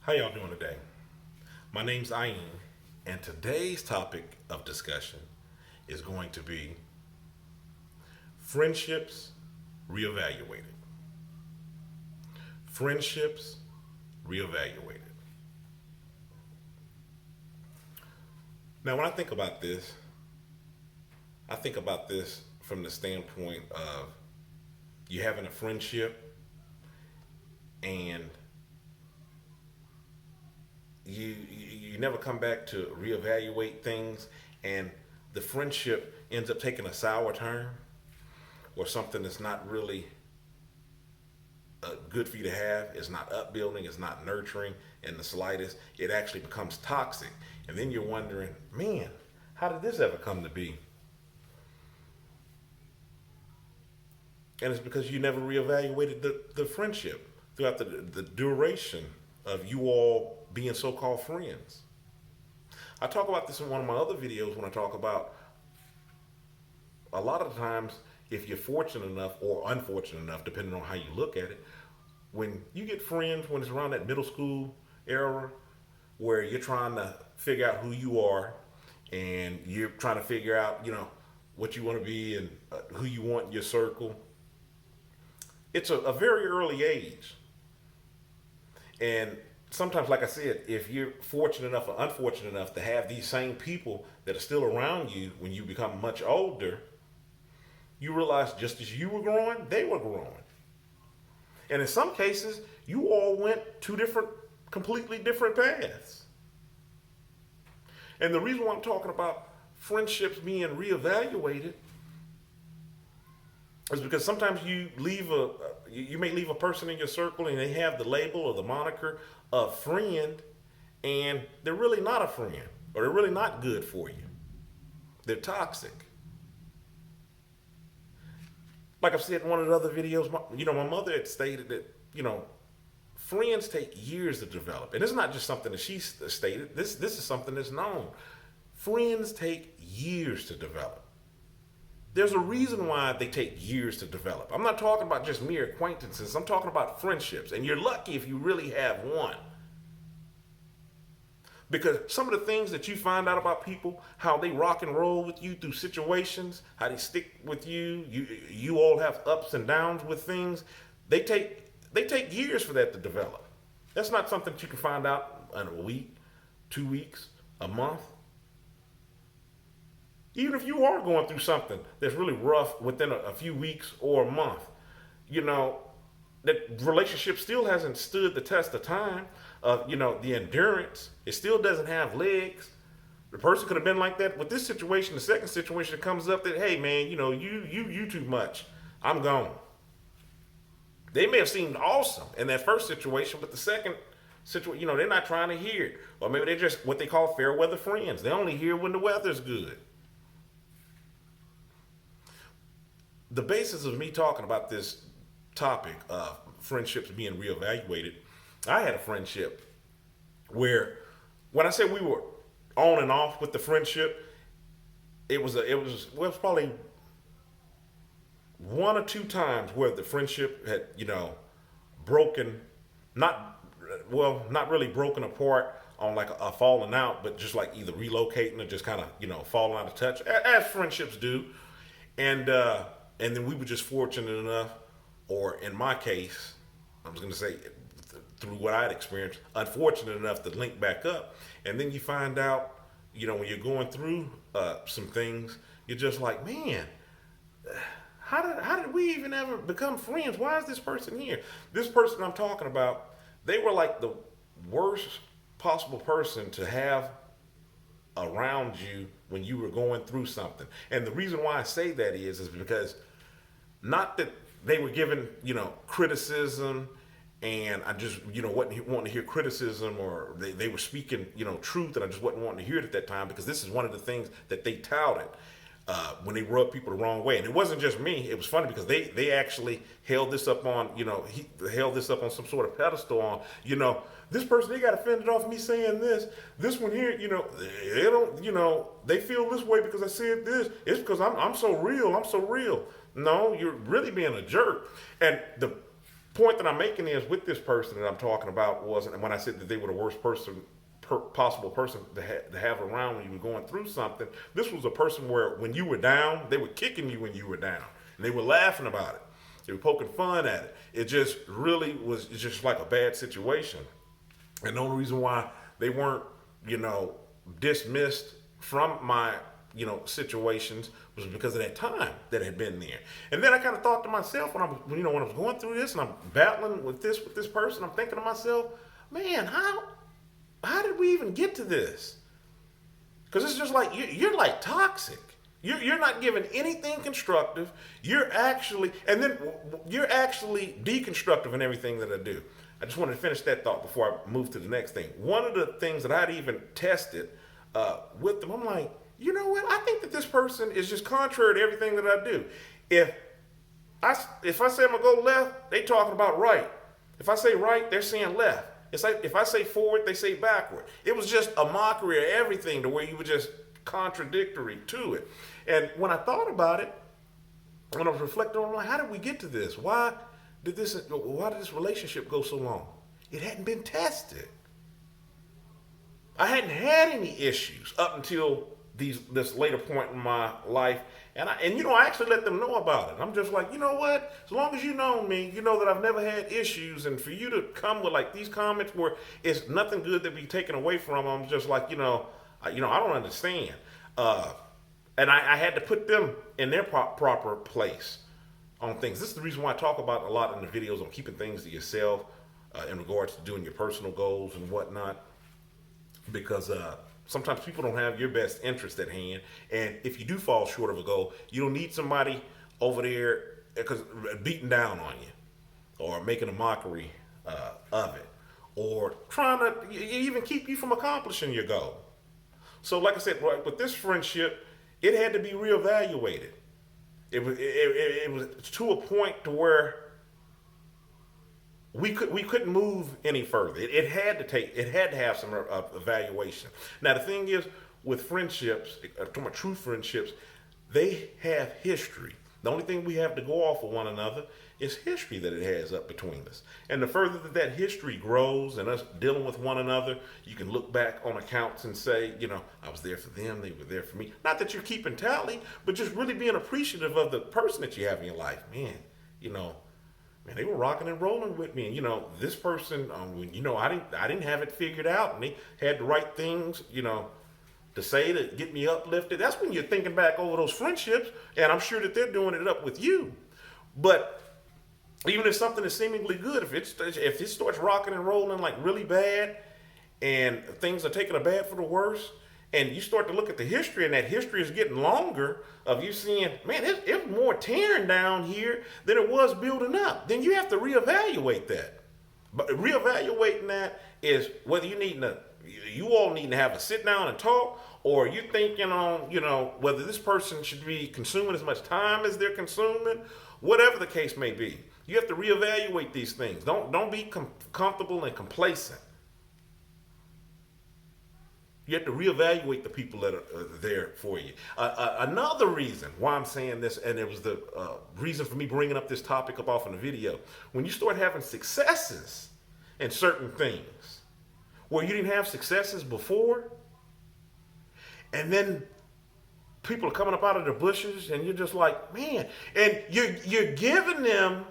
How y'all doing today? My name's Ayin, and today's topic of discussion is going to be friendships reevaluated. Friendships reevaluated. Now, when I think about this from the standpoint of you having a friendship and you never come back to reevaluate things, and the friendship ends up taking a sour turn or something that's not really good for you to have. It's not upbuilding, it's not nurturing in the slightest. It actually becomes toxic, and then you're wondering, man, how did this ever come to be? And it's because you never reevaluated the friendship throughout the duration of you all being so-called friends. I talk about this in one of my other videos when I talk about a lot of the times, if you're fortunate enough or unfortunate enough, depending on how you look at it, when you get friends when it's around that middle school era where you're trying to figure out who you are and you're trying to figure out, what you want to be and who you want in your circle. It's a very early age. And sometimes, like I said, if you're fortunate enough or unfortunate enough to have these same people that are still around you when you become much older, you realize just as you were growing, they were growing. And in some cases, you all went two completely different paths. And the reason why I'm talking about friendships being reevaluated is because sometimes you may leave a person in your circle and they have the label or the moniker of friend, and they're really not a friend, or they're really not good for you. They're toxic. Like I've said in one of the other videos, my mother had stated that, friends take years to develop. And it's not just something that she stated. This is something that's known. Friends take years to develop. There's a reason why they take years to develop. I'm not talking about just mere acquaintances. I'm talking about friendships. And you're lucky if you really have one. Because some of the things that you find out about people, how they rock and roll with you through situations, how they stick with you, you all have ups and downs with things, they take years for that to develop. That's not something that you can find out in a week, 2 weeks, a month. Even if you are going through something that's really rough within a few weeks or a month, that relationship still hasn't stood the test of time of, the endurance. It still doesn't have legs. The person could have been like that with this situation. The second situation comes up that, hey man, you too much. I'm gone. They may have seemed awesome in that first situation, but the second situation, they're not trying to hear it. Or maybe they're just what they call fair weather friends. They only hear when the weather's good. The basis of me talking about this topic of friendships being reevaluated, I had a friendship where, when I say we were on and off with the friendship, it was probably one or two times where the friendship had, broken, not really broken apart on like a falling out, but just like either relocating or just kind of, falling out of touch, as friendships do. And then we were just fortunate enough, or in my case, I was going to say, through what I had experienced, unfortunate enough to link back up. And then you find out, when you're going through some things, you're just like, man, how did we even ever become friends? Why is this person here? This person I'm talking about, they were like the worst possible person to have around you when you were going through something. And the reason why I say that is because not that they were given, criticism, and I just, wasn't wanting to hear criticism, or they were speaking, truth, and I just wasn't wanting to hear it at that time, because this is one of the things that they touted when they rubbed people the wrong way. And it wasn't just me. It was funny because they actually held this up on, he held this up on some sort of pedestal on, this person, they got offended off me saying this. This one here, they don't, they feel this way because I said this. It's because I'm so real. I'm so real. No, you're really being a jerk. And the Point that I'm making is with this person that I'm talking about wasn't, and when I said that they were the worst possible person to have around when you were going through something, this was a person where when you were down, they were kicking you when you were down. And they were laughing about it. They were poking fun at it. It just really was just like a bad situation. And the only reason why they weren't, dismissed from my, situations was because of that time that had been there. And then I kind of thought to myself when when I was going through this and I'm battling with this person, I'm thinking to myself, man, how did we even get to this? Because it's just like you're like toxic. You're not giving anything constructive. You're actually deconstructive in everything that I do. I just wanted to finish that thought before I move to the next thing. One of the things that I'd even tested with them, I'm like, you know what? I think that this person is just contrary to everything that I do. If I say I'm gonna go left, they talking about right. If I say right, they're saying left. It's like if I say forward, they say backward. It was just a mockery of everything to where you were just contradictory to it. And when I thought about it, when I was reflecting on, like, how did we get to this? Why did this relationship go so long? It hadn't been tested. I hadn't had any issues up until this later point in my life. And I actually let them know about it. I'm just like, you know what? As long as you know me, you know that I've never had issues. And for you to come with like these comments where it's nothing good to be taken away from, I'm just like, I don't understand. And I had to put them in their proper place on things. This is the reason why I talk about a lot in the videos on keeping things to yourself in regards to doing your personal goals and whatnot. Because sometimes people don't have your best interest at hand. And if you do fall short of a goal, you don't need somebody over there beating down on you or making a mockery of it or trying to even keep you from accomplishing your goal. So like I said, right, with this friendship, it had to be reevaluated. It was to a point to where we couldn't move any further. It had to have some evaluation. Now the thing is, with friendships, talking about true friendships, they have history. The only thing we have to go off of one another is history that it has up between us. And the further that history grows and us dealing with one another, you can look back on accounts and say, I was there for them, they were there for me. Not that you're keeping tally, but just really being appreciative of the person that you have in your life. Man, they were rocking and rolling with me. And, this person, I didn't have it figured out, and they had the right things, to say to get me uplifted. That's when you're thinking back over those friendships, and I'm sure that they're doing it up with you. But even if something is seemingly good, if it starts rocking and rolling like really bad, and things are taking a bad for the worse, and you start to look at the history, and that history is getting longer of you seeing, man, it's more tearing down here than it was building up. Then you have to reevaluate that. But reevaluating that is whether you all need to have a sit down and talk, or you thinking on, whether this person should be consuming as much time as they're consuming, whatever the case may be. You have to reevaluate these things. Don't be comfortable and complacent. You have to reevaluate the people that are there for you. Another reason why I'm saying this, and it was the reason for me bringing up this topic up off in the video, when you start having successes in certain things, where you didn't have successes before, and then people are coming up out of the bushes, and you're just like, man, and you're giving them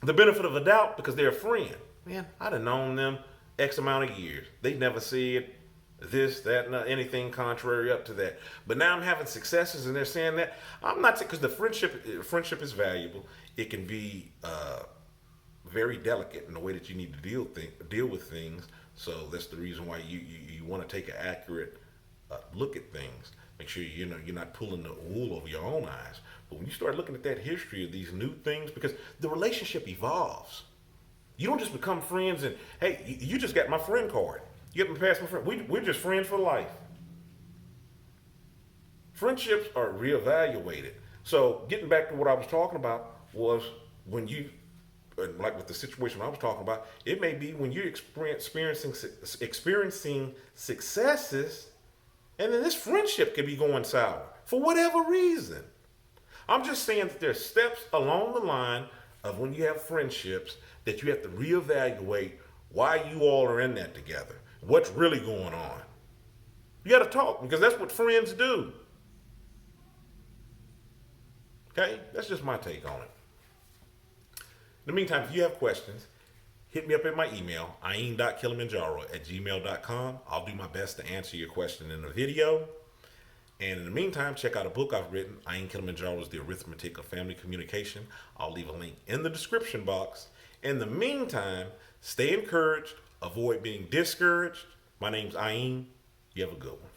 the benefit of a doubt because they're a friend. Man, I'd have known them X amount of years. They never said this, that, anything contrary up to that. But now I'm having successes, and they're saying that. I'm not, because the friendship is valuable. It can be very delicate in the way that you need to deal with things. So that's the reason why you want to take an accurate look at things. Make sure you're not pulling the wool over your own eyes. But when you start looking at that history of these new things, because the relationship evolves. You don't just become friends and, hey, you just got my friend card. You get me past my friend. We're just friends for life. Friendships are reevaluated. So getting back to what I was talking about was when you, like with the situation I was talking about, it may be when you're experiencing successes, and then this friendship could be going sour for whatever reason. I'm just saying that there's steps along the line of when you have friendships that you have to reevaluate why you all are in that together. What's really going on? You got to talk because that's what friends do. Okay? That's just my take on it. In the meantime, if you have questions, hit me up in my email, aeen.kilimanjaro@gmail.com. I'll do my best to answer your question in the video. And in the meantime, check out a book I've written, Aeen Kilimanjaro's The Arithmetic of Family Communication. I'll leave a link in the description box. In the meantime, stay encouraged, avoid being discouraged. My name's Aeen. You have a good one.